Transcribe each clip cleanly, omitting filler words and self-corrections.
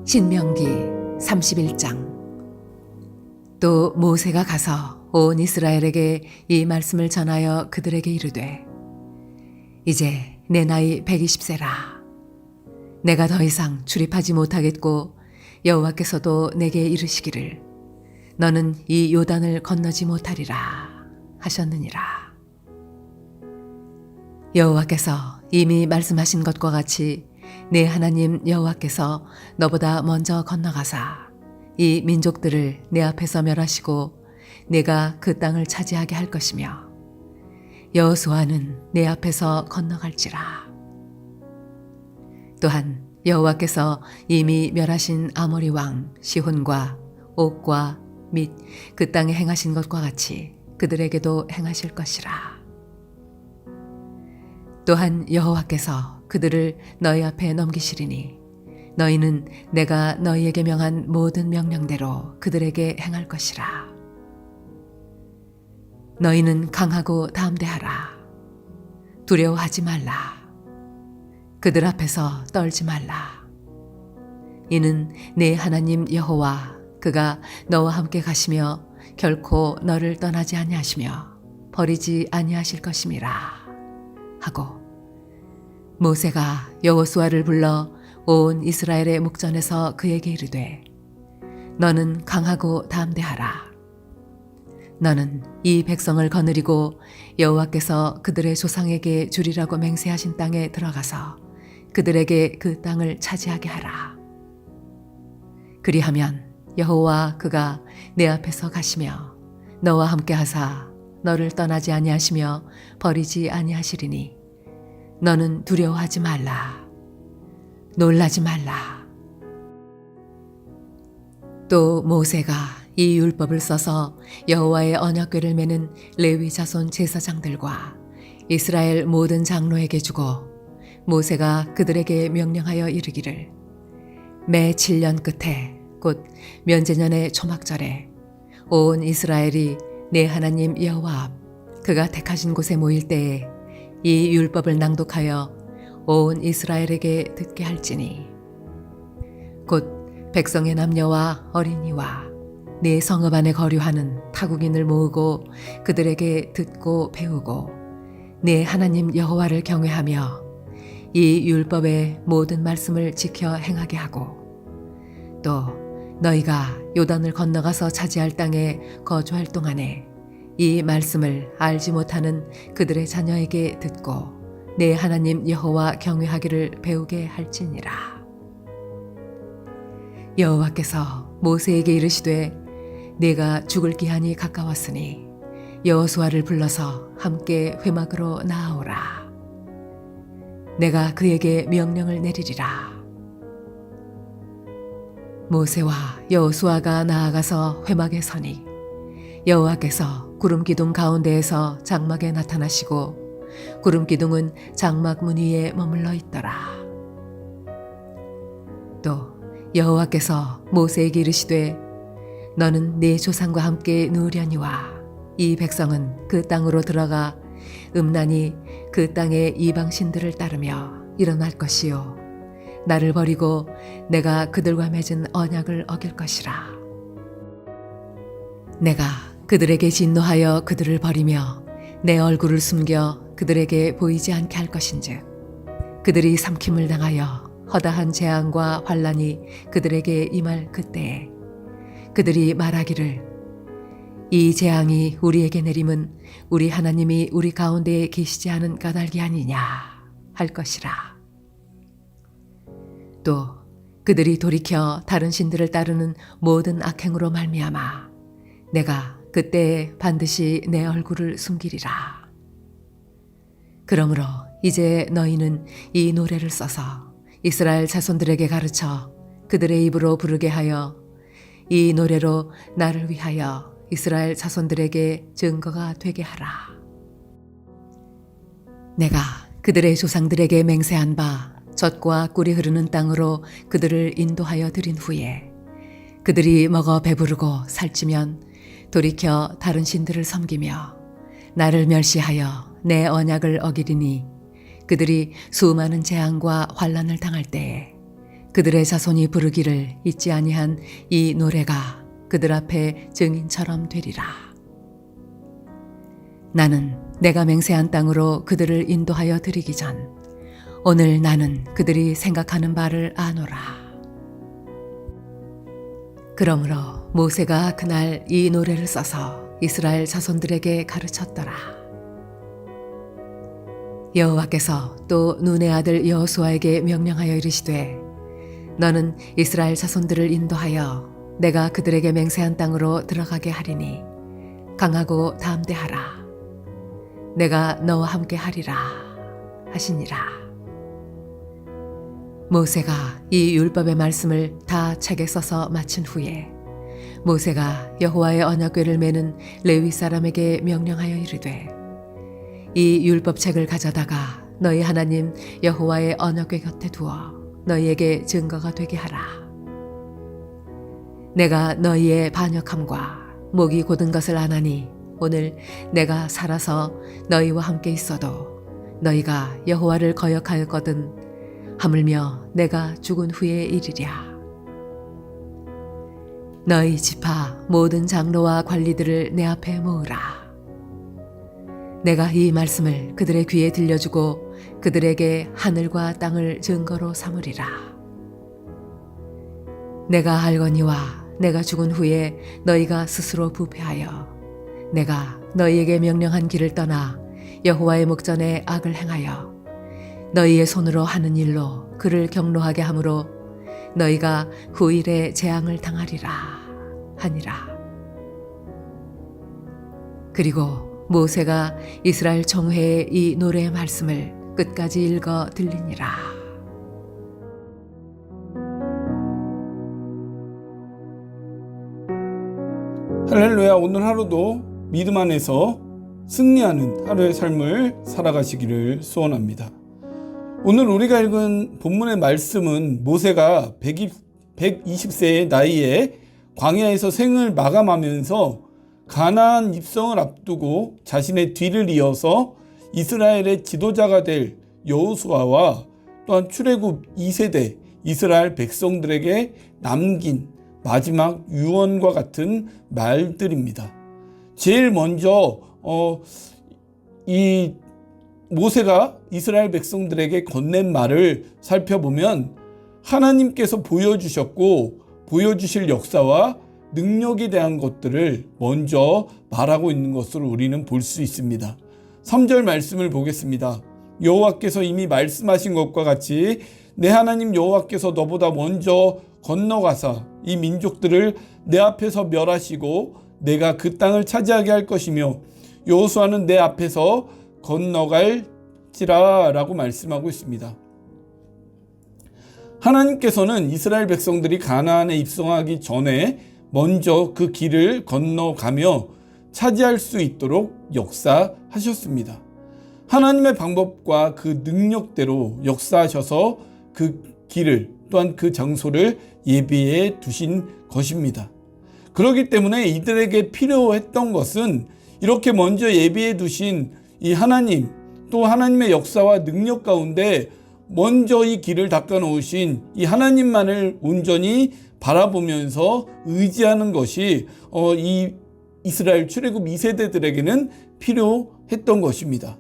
신명기 31장. 또 모세가 가서 온 이스라엘에게 이 말씀을 전하여 그들에게 이르되, 이제 내 나이 120세라. 내가 더 이상 출입하지 못하겠고 여호와께서도 내게 이르시기를 너는 이 요단을 건너지 못하리라 하셨느니라. 여호와께서 이미 말씀하신 것과 같이 내 하나님 여호와께서 너보다 먼저 건너가사 이 민족들을 내 앞에서 멸하시고 내가 그 땅을 차지하게 할 것이며 여호수아는 내 앞에서 건너갈지라. 또한 여호와께서 이미 멸하신 아모리 왕 시혼과 옥과 및 그 땅에 행하신 것과 같이 그들에게도 행하실 것이라. 또한 여호와께서 그들을 너희 앞에 넘기시리니 너희는 내가 너희에게 명한 모든 명령대로 그들에게 행할 것이라. 너희는 강하고 담대하라. 두려워하지 말라. 그들 앞에서 떨지 말라. 이는 내 하나님 여호와 그가 너와 함께 가시며 결코 너를 떠나지 아니하시며 버리지 아니하실 것임이라 하고, 모세가 여호수아를 불러 온 이스라엘의 목전에서 그에게 이르되, 너는 강하고 담대하라. 너는 이 백성을 거느리고 여호와께서 그들의 조상에게 주리라고 맹세하신 땅에 들어가서 그들에게 그 땅을 차지하게 하라. 그리하면 여호와 그가 내 앞에서 가시며 너와 함께 하사 너를 떠나지 아니하시며 버리지 아니하시리니 너는 두려워하지 말라. 놀라지 말라. 또 모세가 이 율법을 써서 여호와의 언약궤를 매는 레위 자손 제사장들과 이스라엘 모든 장로에게 주고, 모세가 그들에게 명령하여 이르기를, 매 7년 끝에 곧 면제년의 초막절에 온 이스라엘이 내 하나님 여호와 앞 그가 택하신 곳에 모일 때에 이 율법을 낭독하여 온 이스라엘에게 듣게 할지니, 곧 백성의 남녀와 어린이와 네 성읍 안에 거류하는 타국인을 모으고 그들에게 듣고 배우고 네 하나님 여호와를 경외하며 이 율법의 모든 말씀을 지켜 행하게 하고, 또 너희가 요단을 건너가서 차지할 땅에 거주할 동안에 이 말씀을 알지 못하는 그들의 자녀에게 듣고 내 하나님 여호와 경외하기를 배우게 할지니라. 여호와께서 모세에게 이르시되, 네가 죽을 기한이 가까웠으니 여호수아를 불러서 함께 회막으로 나아오라. 내가 그에게 명령을 내리리라. 모세와 여호수아가 나아가서 회막에 서니 여호와께서 구름 기둥 가운데에서 장막에 나타나시고 구름 기둥은 장막 문 위에 머물러 있더라. 또 여호와께서 모세에게 이르시되, 너는 네 조상과 함께 누우려니와 이 백성은 그 땅으로 들어가 음란히 그 땅의 이방 신들을 따르며 일어날 것이요 나를 버리고 내가 그들과 맺은 언약을 어길 것이라. 내가 그들에게 진노하여 그들을 버리며 내 얼굴을 숨겨 그들에게 보이지 않게 할 것인즉 그들이 삼킴을 당하여 허다한 재앙과 환난이 그들에게 임할 그때에 그들이 말하기를, 이 재앙이 우리에게 내림은 우리 하나님이 우리 가운데에 계시지 않은 까닭이 아니냐 할 것이라. 또 그들이 돌이켜 다른 신들을 따르는 모든 악행으로 말미암아 내가 그때에 반드시 내 얼굴을 숨기리라. 그러므로 이제 너희는 이 노래를 써서 이스라엘 자손들에게 가르쳐 그들의 입으로 부르게 하여 이 노래로 나를 위하여 이스라엘 자손들에게 증거가 되게 하라. 내가 그들의 조상들에게 맹세한 바 젖과 꿀이 흐르는 땅으로 그들을 인도하여 들인 후에 그들이 먹어 배부르고 살찌면 돌이켜 다른 신들을 섬기며 나를 멸시하여 내 언약을 어기리니 그들이 수많은 재앙과 환난을 당할 때에 그들의 자손이 부르기를 잊지 아니한 이 노래가 그들 앞에 증인처럼 되리라. 나는 내가 맹세한 땅으로 그들을 인도하여 드리기 전 오늘 나는 그들이 생각하는 바를 아노라. 그러므로 모세가 그날 이 노래를 써서 이스라엘 자손들에게 가르쳤더라. 여호와께서 또 눈의 아들 여호수아에게 명령하여 이르시되 너는 이스라엘 자손들을 인도하여 내가 그들에게 맹세한 땅으로 들어가게 하리니 강하고 담대하라. 내가 너와 함께 하리라 하시니라. 모세가 이 율법의 말씀을 다 책에 써서 마친 후에 모세가 여호와의 언약궤를 메는 레위 사람에게 명령하여 이르되 이 율법책을 가져다가 너희 하나님 여호와의 언약궤 곁에 두어 너희에게 증거가 되게 하라. 내가 너희의 반역함과 목이 곧은 것을 아나니 오늘 내가 살아서 너희와 함께 있어도 너희가 여호와를 거역하였거든 하물며 내가 죽은 후의 일이랴. 너희 지파 모든 장로와 관리들을 내 앞에 모으라. 내가 이 말씀을 그들의 귀에 들려주고 그들에게 하늘과 땅을 증거로 삼으리라. 내가 알거니와 내가 죽은 후에 너희가 스스로 부패하여 내가 너희에게 명령한 길을 떠나 여호와의 목전에 악을 행하여 너희의 손으로 하는 일로 그를 경노하게 하므로 너희가 후일에 재앙을 당하리라 하니라. 그리고 모세가 이스라엘 총회에 이 노래의 말씀을 끝까지 읽어 들리니라. 할렐루야. 오늘 하루도 믿음 안에서 승리하는 하루의 삶을 살아가시기를 소원합니다. 오늘 우리가 읽은 본문의 말씀은 모세가 120세의 나이에 광야에서 생을 마감하면서 가나안 입성을 앞두고 자신의 뒤를 이어서 이스라엘의 지도자가 될 여호수아와 또한 출애굽 2세대 이스라엘 백성들에게 남긴 마지막 유언과 같은 말들입니다. 제일 먼저 이 모세가 이스라엘 백성들에게 건넨 말을 살펴보면 하나님께서 보여주셨고 보여주실 역사와 능력에 대한 것들을 먼저 말하고 있는 것을 우리는 볼 수 있습니다. 3절 말씀을 보겠습니다. 여호와께서 이미 말씀하신 것과 같이 내 하나님 여호와께서 너보다 먼저 건너가사 이 민족들을 내 앞에서 멸하시고 내가 그 땅을 차지하게 할 것이며 여호수아는 내 앞에서 건너갈지라 라고 말씀하고 있습니다. 하나님께서는 이스라엘 백성들이 가나안에 입성하기 전에 먼저 그 길을 건너가며 차지할 수 있도록 역사하셨습니다. 하나님의 방법과 그 능력대로 역사하셔서 그 길을 또한 그 장소를 예비해 두신 것입니다. 그렇기 때문에 이들에게 필요했던 것은 이렇게 먼저 예비해 두신 이 하나님 또 하나님의 역사와 능력 가운데 먼저 이 길을 닦아 놓으신 이 하나님만을 온전히 바라보면서 의지하는 것이 이 이스라엘 출애굽 2세대들에게는 필요했던 것입니다.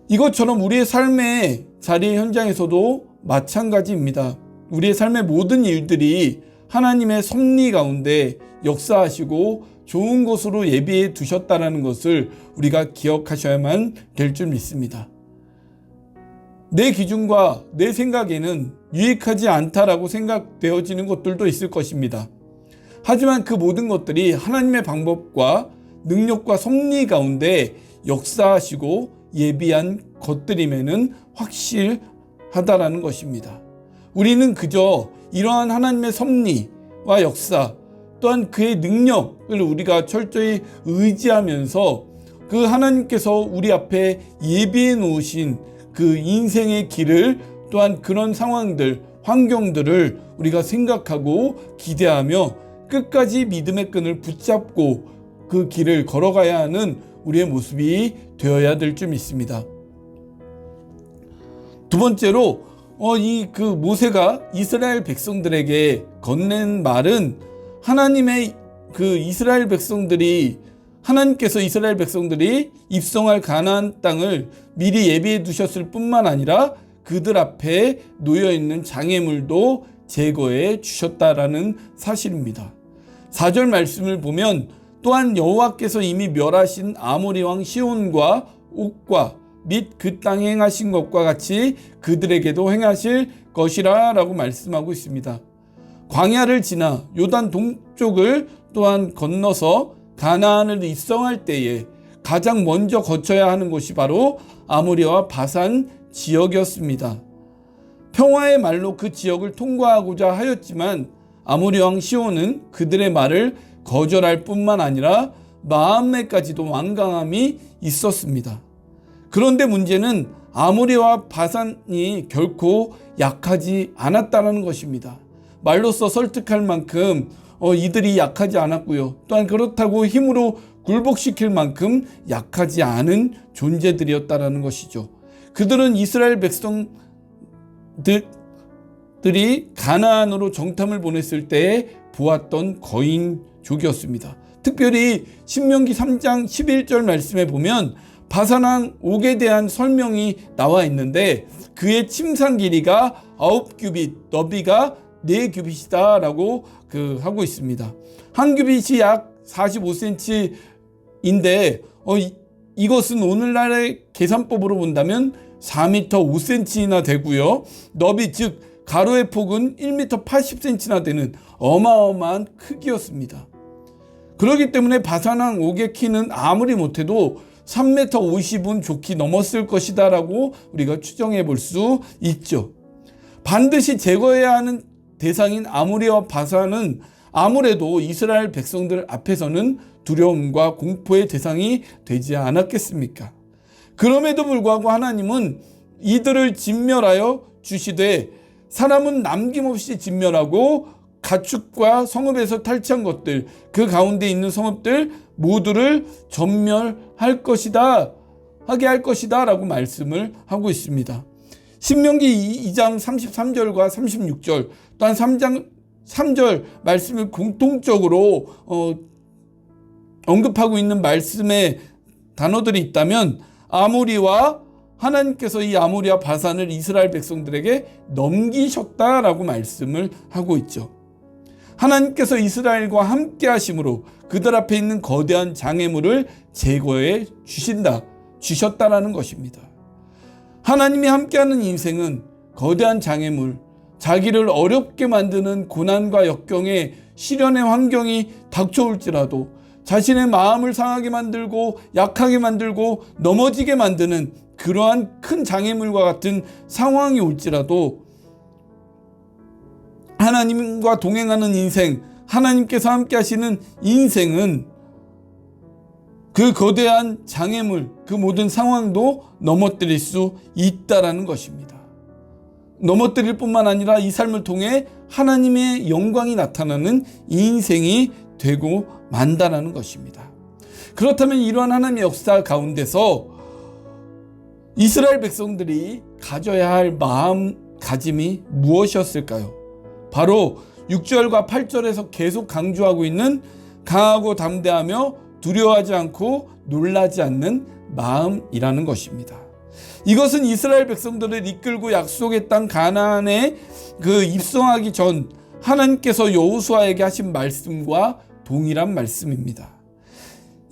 이것처럼 우리의 삶의 자리 현장에서도 마찬가지입니다. 우리의 삶의 모든 일들이 하나님의 섭리 가운데 역사하시고 좋은 것으로 예비해 두셨다는 것을 우리가 기억하셔야만 될 줄 믿습니다. 내 기준과 내 생각에는 유익하지 않다라고 생각되어지는 것들도 있을 것입니다. 하지만 그 모든 것들이 하나님의 방법과 능력과 섭리 가운데 역사하시고 예비한 것들임에는 확실하다라는 것입니다. 우리는 그저 이러한 하나님의 섭리와 역사 또한 그의 능력을 우리가 철저히 의지하면서 그 하나님께서 우리 앞에 예비해 놓으신 그 인생의 길을 또한 그런 상황들, 환경들을 우리가 생각하고 기대하며 끝까지 믿음의 끈을 붙잡고 그 길을 걸어가야 하는 우리의 모습이 되어야 될 줄 믿습니다. 두 번째로 모세가 이스라엘 백성들에게 건넨 말은 하나님의 하나님께서 이스라엘 백성들이 입성할 가나안 땅을 미리 예비해 두셨을 뿐만 아니라 그들 앞에 놓여 있는 장애물도 제거해 주셨다라는 사실입니다. 4절 말씀을 보면 또한 여호와께서 이미 멸하신 아모리 왕 시온과 옥과 및 그 땅에 행하신 것과 같이 그들에게도 행하실 것이라 라고 말씀하고 있습니다. 광야를 지나 요단 동쪽을 또한 건너서 가나안을 입성할 때에 가장 먼저 거쳐야 하는 곳이 바로 아모리와 바산 지역이었습니다. 평화의 말로 그 지역을 통과하고자 하였지만 아모리 왕 시온은 그들의 말을 거절할 뿐만 아니라 마음에까지도 완강함이 있었습니다. 그런데 문제는 아모리와 바산이 결코 약하지 않았다는 것입니다. 말로써 설득할 만큼 이들이 약하지 않았고요. 또한 그렇다고 힘으로 굴복시킬 만큼 약하지 않은 존재들이었다는 것이죠. 그들은 이스라엘 백성들이 가나안으로 정탐을 보냈을 때 보았던 거인족이었습니다. 특별히 신명기 3장 11절 말씀에 보면 바산왕 옥에 대한 설명이 나와 있는데 그의 침상 길이가 9규빗, 너비가 4규빗이다 라고 하고 있습니다. 한 규빗이 약 45cm인데 이것은 오늘날의 계산법으로 본다면 4m 5cm나 되고요. 너비 즉 가로의 폭은 1m 80cm나 되는 어마어마한 크기였습니다. 그렇기 때문에 바산왕 옥의 키는 아무리 못해도 3m 50은 좋게 넘었을 것이다 라고 우리가 추정해 볼 수 있죠. 반드시 제거해야 하는 대상인 아모리와 바산은 아무래도 이스라엘 백성들 앞에서는 두려움과 공포의 대상이 되지 않았겠습니까? 그럼에도 불구하고 하나님은 이들을 진멸하여 주시되 사람은 남김없이 진멸하고 가축과 성읍에서 탈취한 것들, 그 가운데 있는 성읍들 모두를 전멸할 것이다, 하게 할 것이다 라고 말씀을 하고 있습니다. 신명기 2장 33절과 36절 또한 3장 3절 말씀을 공통적으로 언급하고 있는 말씀의 단어들이 있다면 아모리와 하나님께서 이 아모리와 바산을 이스라엘 백성들에게 넘기셨다라고 말씀을 하고 있죠. 하나님께서 이스라엘과 함께 하심으로 그들 앞에 있는 거대한 장애물을 제거해 주셨다라는 것입니다. 하나님이 함께하는 인생은 거대한 장애물, 자기를 어렵게 만드는 고난과 역경에 시련의 환경이 닥쳐올지라도 자신의 마음을 상하게 만들고 약하게 만들고 넘어지게 만드는 그러한 큰 장애물과 같은 상황이 올지라도 하나님과 동행하는 인생, 하나님께서 함께 하시는 인생은 그 거대한 장애물, 그 모든 상황도 넘어뜨릴 수 있다라는 것입니다. 넘어뜨릴 뿐만 아니라 이 삶을 통해 하나님의 영광이 나타나는 인생이 되고 만다라는 것입니다. 그렇다면 이러한 하나님의 역사 가운데서 이스라엘 백성들이 가져야 할 마음가짐이 무엇이었을까요? 바로 6절과 8절에서 계속 강조하고 있는 강하고 담대하며 두려워하지 않고 놀라지 않는 마음이라는 것입니다. 이것은 이스라엘 백성들을 이끌고 약속의 땅 가나안에 입성하기 전 하나님께서 여호수아에게 하신 말씀과 동일한 말씀입니다.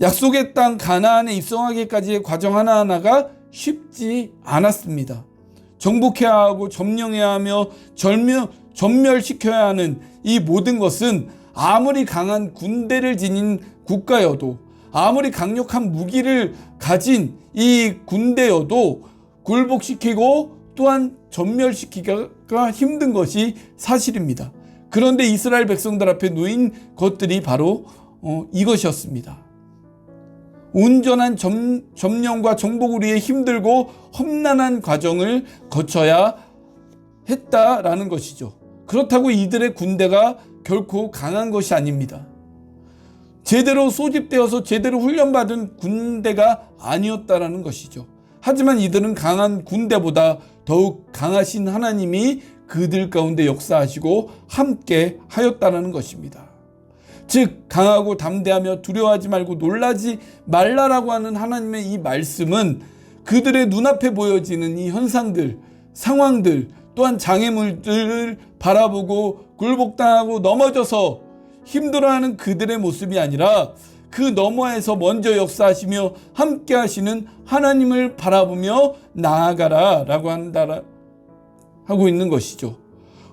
약속의 땅 가나안에 입성하기까지의 과정 하나하나가 쉽지 않았습니다. 정복해야 하고 점령해야 하며 전멸시켜야 하는 이 모든 것은 아무리 강한 군대를 지닌 국가여도 아무리 강력한 무기를 가진 이 군대여도 굴복시키고 또한 전멸시키기가 힘든 것이 사실입니다. 그런데 이스라엘 백성들 앞에 놓인 것들이 바로 이것이었습니다. 온전한 점령과 정복을 위해 힘들고 험난한 과정을 거쳐야 했다라는 것이죠. 그렇다고 이들의 군대가 결코 강한 것이 아닙니다. 제대로 소집되어서 제대로 훈련받은 군대가 아니었다라는 것이죠. 하지만 이들은 강한 군대보다 더욱 강하신 하나님이 그들 가운데 역사하시고 함께 하였다는 것입니다. 즉 강하고 담대하며 두려워하지 말고 놀라지 말라라고 하는 하나님의 이 말씀은 그들의 눈앞에 보여지는 이 현상들, 상황들, 또한 장애물들을 바라보고 굴복당하고 넘어져서 힘들어하는 그들의 모습이 아니라 그 너머에서 먼저 역사하시며 함께 하시는 하나님을 바라보며 나아가라 라고 하고 있는 것이죠.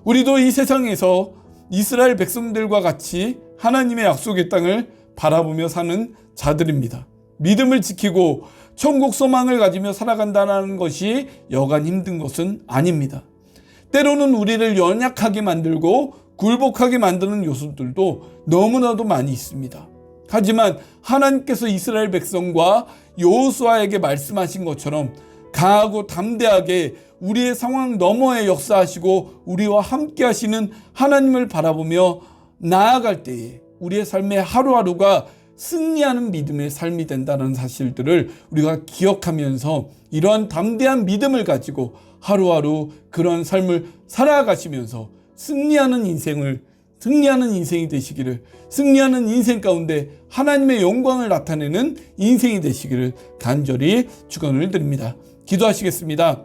우리도 이 세상에서 이스라엘 백성들과 같이 하나님의 약속의 땅을 바라보며 사는 자들입니다. 믿음을 지키고 천국 소망을 가지며 살아간다는 것이 여간 힘든 것은 아닙니다. 때로는 우리를 연약하게 만들고 굴복하게 만드는 요소들도 너무나도 많이 있습니다. 하지만 하나님께서 이스라엘 백성과 여호수아에게 말씀하신 것처럼 강하고 담대하게 우리의 상황 너머에 역사하시고 우리와 함께 하시는 하나님을 바라보며 나아갈 때에 우리의 삶의 하루하루가 승리하는 믿음의 삶이 된다는 사실들을 우리가 기억하면서 이러한 담대한 믿음을 가지고 하루하루 그런 삶을 살아가시면서 승리하는 인생이 되시기를, 승리하는 인생 가운데 하나님의 영광을 나타내는 인생이 되시기를 간절히 축원을 드립니다. 기도하시겠습니다.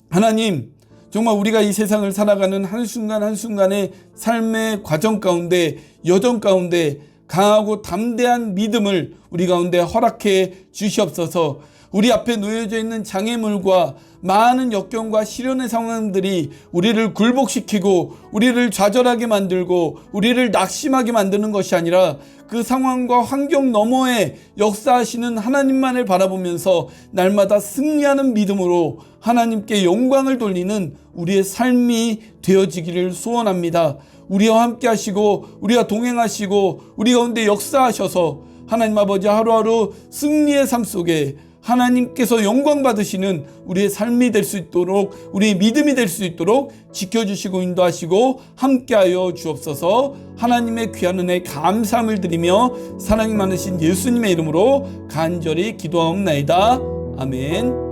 하나님, 정말 우리가 이 세상을 살아가는 한순간 한순간의 삶의 과정 가운데, 여정 가운데 강하고 담대한 믿음을 우리 가운데 허락해 주시옵소서. 우리 앞에 놓여져 있는 장애물과 많은 역경과 시련의 상황들이 우리를 굴복시키고 우리를 좌절하게 만들고 우리를 낙심하게 만드는 것이 아니라 그 상황과 환경 너머에 역사하시는 하나님만을 바라보면서 날마다 승리하는 믿음으로 하나님께 영광을 돌리는 우리의 삶이 되어지기를 소원합니다. 우리와 함께 하시고 우리와 동행하시고 우리 가운데 역사하셔서 하나님 아버지 하루하루 승리의 삶 속에 하나님께서 영광 받으시는 우리의 삶이 될 수 있도록, 우리의 믿음이 될 수 있도록 지켜주시고 인도하시고 함께하여 주옵소서. 하나님의 귀한 은혜에 감사함을 드리며 사랑이 많으신 예수님의 이름으로 간절히 기도하옵나이다. 아멘.